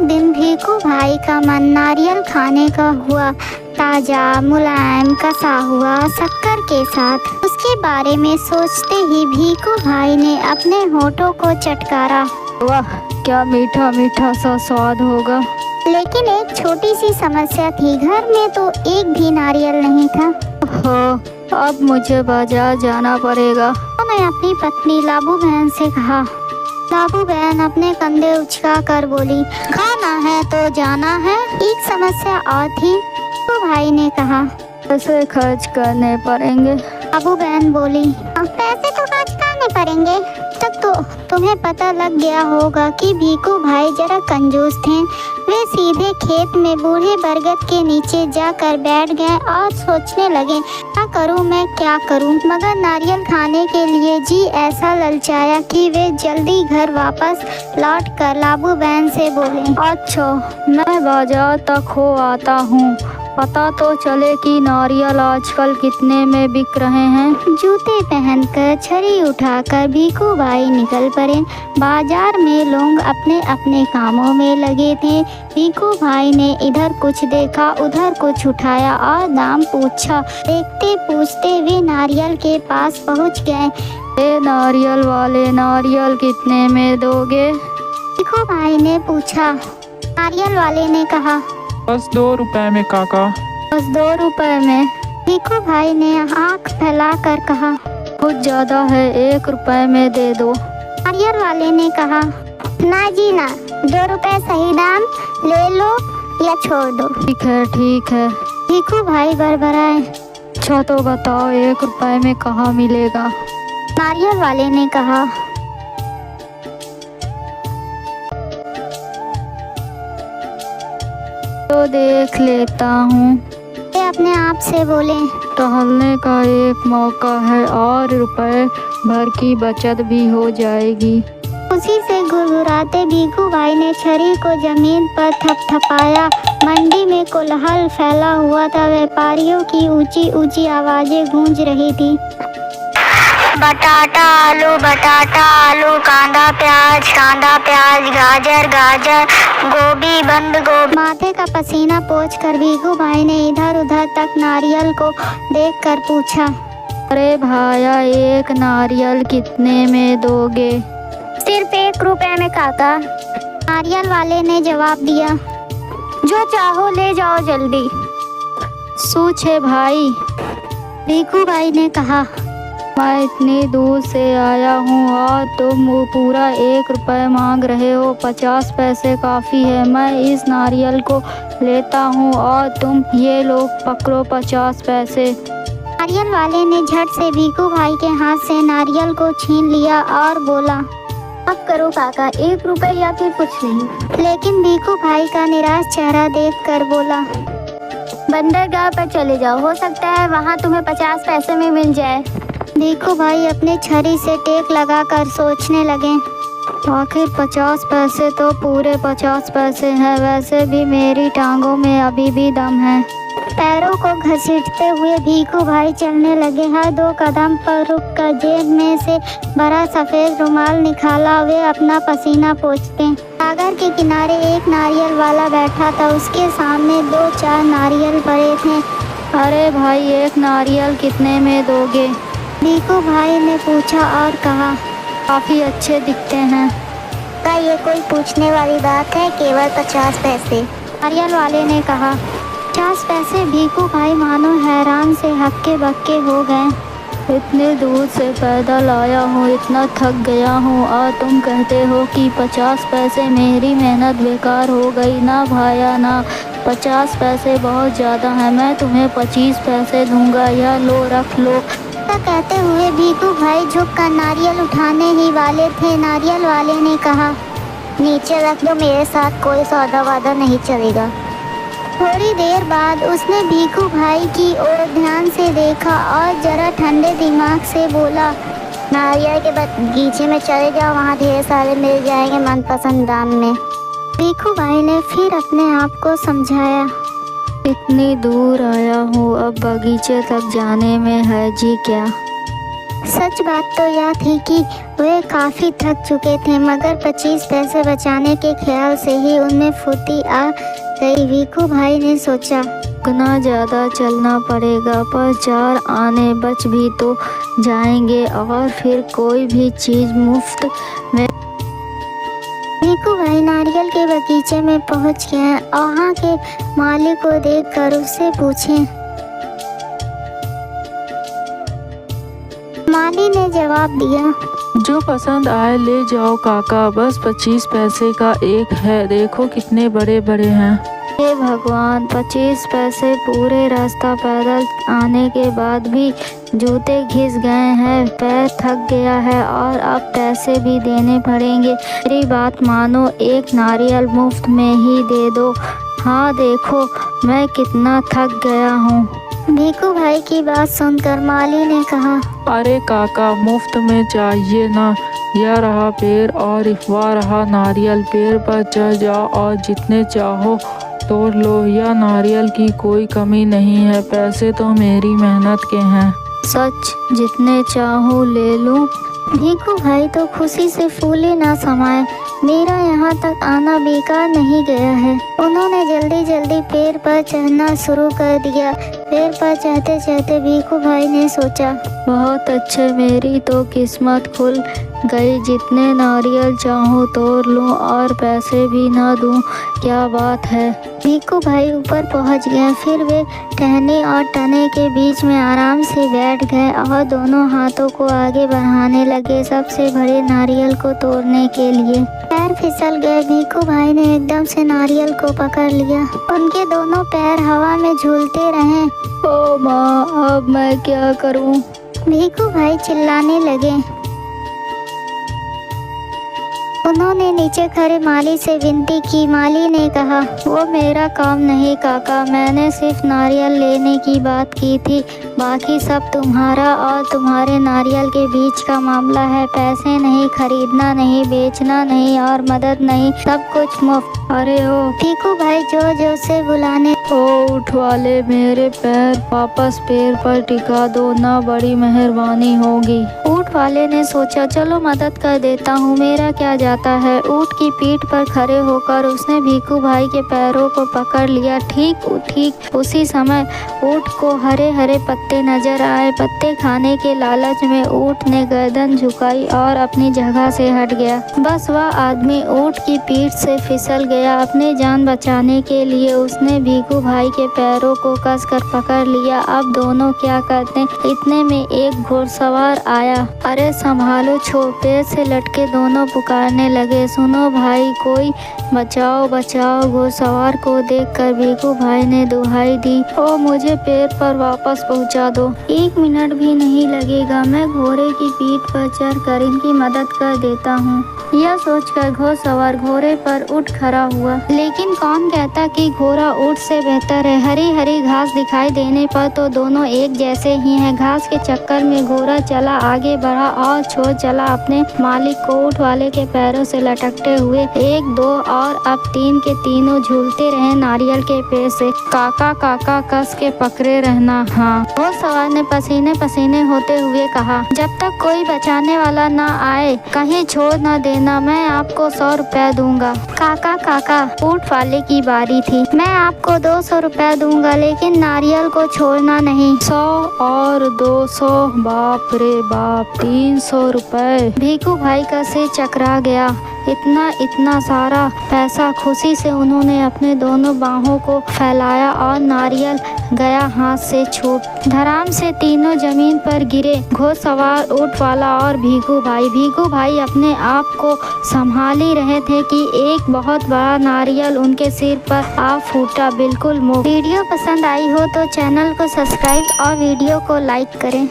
एक दिन भीखू भाई का मन नारियल खाने का हुआ। ताजा मुलायम कसा हुआ शक्कर के साथ। उसके बारे में सोचते ही भीखू भाई ने अपने होठों को चटकारा। वाह, क्या मीठा मीठा सा स्वाद होगा। लेकिन एक छोटी सी समस्या थी, घर में तो एक भी नारियल नहीं था। ओह, अब मुझे बाजार जाना पड़ेगा। तो मैं अपनी पत्नी लाबू बहन से कहा। लाबू बहन अपने कंधे उचका कर बोली, खाना है तो जाना है। एक समस्या और थी, तो भाई ने कहा। पैसे खर्च करने पड़ेंगे। लाबू बहन बोली, पैसे तो खर्च करने पड़ेंगे। तब तो तुम्हें पता लग गया होगा कि भीखू भाई जरा कंजूस थे। वे सीधे खेत में बूढ़े बरगद के नीचे जाकर बैठ गए और सोचने लगे, क्या करूं मैं, क्या करूं। मगर नारियल खाने के लिए जी ऐसा ललचाया कि वे जल्दी घर वापस लौट कर लाबू बहन से बोले, अच्छा, मैं बाजार तक हो आता हूँ। पता तो चले कि नारियल आजकल कितने में बिक रहे हैं। जूते पहनकर छड़ी उठाकर भीखू भाई निकल पड़े। बाजार में लोग अपने अपने कामों में लगे थे। भीखू भाई ने इधर कुछ देखा, उधर कुछ उठाया और दाम पूछा। देखते पूछते वे नारियल के पास पहुंच गए। नारियल वाले, नारियल कितने में दोगे? भीखू भाई ने पूछा। नारियल वाले ने कहा, बस 2 रुपए में काका। बस 2 रुपए में? भीखू भाई ने आँख फैलाकर कहा, बहुत ज्यादा है, 1 रुपए में दे दो। नारियल वाले ने कहा, ना जी ना, 2 रुपए सही दाम, ले लो या छोड़ दो। ठीक है, ठीक है। भीखू भाई बड़बड़ाए। अच्छा तो बताओ, 1 रुपए में कहाँ मिलेगा? नारियल वाले ने कहा, तो देख लेता हूँ। वे अपने आप से बोले, टहलने का एक मौका है और रुपए भर की बचत भी हो जाएगी। उसी से घुरघुराते भीखू भाई ने छड़ी को जमीन पर थपथपाया। मंडी में कोलाहल फैला हुआ था। व्यापारियों की ऊंची ऊंची आवाजें गूंज रही थी। बटाटा आलू, कांदा प्याज, गाजर गोभी बंद गोभी। माथे का पसीना पोंछकर भीखू भाई ने इधर उधर तक नारियल को देखकर पूछा, अरे भाया, एक नारियल कितने में दोगे? सिर्फ 1 रुपए में काका। नारियल वाले ने जवाब दिया, जो चाहो ले जाओ जल्दी। सूछ है भाई। भीखू भाई ने कहा, मैं इतनी दूर से आया हूँ और तुम वो पूरा 1 रुपए मांग रहे हो। 50 पैसे काफ़ी है। मैं इस नारियल को लेता हूँ और तुम ये लो, पकड़ो 50 पैसे। नारियल वाले ने झट से भीखू भाई के हाथ से नारियल को छीन लिया और बोला, अब करो काका, 1 रुपए या फिर कुछ नहीं। लेकिन भीखू भाई का निराश चेहरा देखकर बोला, बंदरगाह पर चले जाओ, हो सकता है वहाँ तुम्हें 50 पैसे में मिल जाए। भीखू भाई अपने छड़ी से टेक लगाकर सोचने लगे, आखिर 50 पैसे तो पूरे 50 पैसे हैं। वैसे भी मेरी टांगों में अभी भी दम है। पैरों को घसीटते हुए भीखू भाई चलने लगे। हर 2 कदम पर रुककर जेब में से बड़ा सफ़ेद रुमाल निकाला। वे अपना पसीना पोंछते। सागर के किनारे एक नारियल वाला बैठा था। उसके सामने 2-4 नारियल पड़े थे। अरे भाई, एक नारियल कितने में दोगे? भीखू भाई ने पूछा और कहा, काफ़ी अच्छे दिखते हैं। क्या ये कोई पूछने वाली बात है, केवल 50 पैसे। नारियल वाले ने कहा, 50 पैसे। भीखू भाई मानो हैरान से हक्के बक्के हो गए। इतने दूर से पैदल आया हूँ, इतना थक गया हूँ और तुम कहते हो कि 50 पैसे। मेरी मेहनत बेकार हो गई ना भाया ना। 50 पैसे बहुत ज़्यादा है। मैं तुम्हें 25 पैसे दूंगा, या लो, रख लो। कहते हुए भीखू भाई झुककर नारियल उठाने ही वाले थे। नारियल वाले ने कहा, नीचे रख दो, मेरे साथ कोई सौदा वादा नहीं चलेगा। थोड़ी देर बाद उसने भीखू भाई की ओर ध्यान से देखा और जरा ठंडे दिमाग से बोला, नारियल के बगीचे में चले जाओ, वहाँ ढेर सारे मिल जाएंगे मनपसंद दाम में। भीखू भाई ने फिर अपने आप को समझाया, इतनी दूर आया हूँ, अब बगीचे तक जाने में है जी क्या। सच बात तो यह थी कि वे काफ़ी थक चुके थे, मगर 25 पैसे बचाने के ख्याल से ही उनमें फुर्ती आ गई। भीखू भाई ने सोचा, इतना ज़्यादा चलना पड़ेगा, पर 4 आने बच भी तो जाएंगे और फिर कोई भी चीज़ मुफ्त में। भीखू भाई नारियल के बगीचे में पहुंच गए। वहाँ के माली को देखकर उससे पूछे। माली ने जवाब दिया, जो पसंद आए ले जाओ काका, बस 25 पैसे का एक है, देखो कितने बड़े बड़े हैं। हे भगवान, 25 पैसे! पूरे रास्ता पैदल आने के बाद भी जूते घिस गए हैं, पैर थक गया है और अब पैसे भी देने पड़ेंगे। मेरी बात मानो, एक नारियल मुफ्त में ही दे दो। हाँ देखो मैं कितना थक गया हूँ। भीखू भाई की बात सुनकर माली ने कहा, अरे काका, मुफ्त में चाहिए ना, यह रहा पेड़ और वह रहा नारियल, पेड़ पर चढ़ जाओ और जितने चाहो तोड़ लो, यह नारियल की कोई कमी नहीं है, पैसे तो मेरी मेहनत के हैं। सच? जितने चाहूँ ले लूँ? भीखू भाई तो खुशी से फूले ना समाये। मेरा यहाँ तक आना बेकार नहीं गया है। उन्होंने जल्दी जल्दी पेड़ पर चढ़ना शुरू कर दिया। पेड़ पर चढ़ते चढ़ते भीखू भाई ने सोचा, बहुत अच्छे, मेरी तो किस्मत खुल गई, जितने नारियल चाहूँ तोड़ लूँ और पैसे भी ना दूँ, क्या बात है। भीखू भाई ऊपर पहुँच गए। फिर वे टहनी और तने के बीच में आराम से बैठ गए और दोनों हाथों को आगे बढ़ाने लगे सबसे बड़े नारियल को तोड़ने के लिए। पैर फिसल गए। भीखू भाई ने एकदम से नारियल को पकड़ लिया। उनके दोनों पैर हवा में झूलते रहे। ओ माँ, अब मैं क्या करूँ? भीखू भाई चिल्लाने लगे। उन्होंने नीचे खड़े माली से विनती की। माली ने कहा, वो मेरा काम नहीं काका, मैंने सिर्फ नारियल लेने की बात की थी, बाकी सब तुम्हारा और तुम्हारे नारियल के बीच का मामला है। पैसे नहीं, खरीदना नहीं, बेचना नहीं और मदद नहीं, सब कुछ मुफ्त। अरे ओ! भीखू भाई जोर जोर से बुलाने। ओ ऊँट वाले, मेरे पैर वापस पेड़ पर टिका दो ना, बड़ी मेहरबानी होगी। ऊँट वाले ने सोचा, चलो मदद कर देता हूँ, मेरा क्या जाता है। ऊँट की पीठ पर खड़े होकर उसने भीखू भाई के पैरों को पकड़ लिया। ठीक उसी समय ऊँट को हरे हरे पत्ते नजर आए। पत्ते खाने के लालच में ऊँट ने गर्दन झुकाई और अपनी जगह से हट गया। बस वह आदमी ऊँट की पीठ से फिसल गया। अपनी जान बचाने के लिए उसने भीखू भाई के पैरों को कसकर पकड़ लिया। अब दोनों क्या करते, इतने में एक घुड़सवार आया। अरे संभालो, पेड़ से लटके दोनों पुकारने लगे, सुनो भाई, कोई बचाओ बचाओ। घुड़सवार को देखकर भीखू भाई ने दुहाई दी, ओ मुझे पेड़ पर वापस पहुंचा दो। 1 मिनट भी नहीं लगेगा, मैं घोड़े की पीठ पर चढ़कर इनकी मदद कर देता हूँ। यह सोचकर घुड़सवार घोड़े पर उठ खड़ा हुआ। लेकिन कौन कहता कि घोड़ा ऊँट से बेहतर है। हरी हरी घास दिखाई देने पर तो दोनों एक जैसे ही हैं। घास के चक्कर में घोड़ा चला, आगे बढ़ा और छोड़ चला अपने मालिक को ऊँट वाले के पैरों से लटकते हुए। 1, 2 और अब 3 के तीनों झूलते रहे नारियल के पेड़ से। काका काका, कस के पकड़े रहना। हाँ, घुड़सवार ने पसीने पसीने होते हुए कहा, जब तक कोई बचाने वाला ना आए कहीं छोड़ न देना, मैं आपको 100 रुपया दूंगा। काका काका, ऊँट वाले की बारी थी। मैं आपको 200 रुपया दूंगा, लेकिन नारियल को छोड़ना नहीं। 100 और 200, बाप रे बाप, 300 रुपए। भीखू भाई का सिर चकरा गया। इतना सारा पैसा। खुशी से उन्होंने अपने दोनों बाहों को फैलाया और नारियल गया हाथ से छूट। धड़ाम से तीनों जमीन पर गिरे, घुड़सवार, ऊँट वाला और भीखू भाई। भीखू भाई अपने आप को संभाल ही रहे थे कि एक बहुत बड़ा नारियल उनके सिर पर आ फूटा, बिल्कुल मुफ्त। वीडियो पसंद आई हो तो चैनल को सब्सक्राइब और वीडियो को लाइक करें।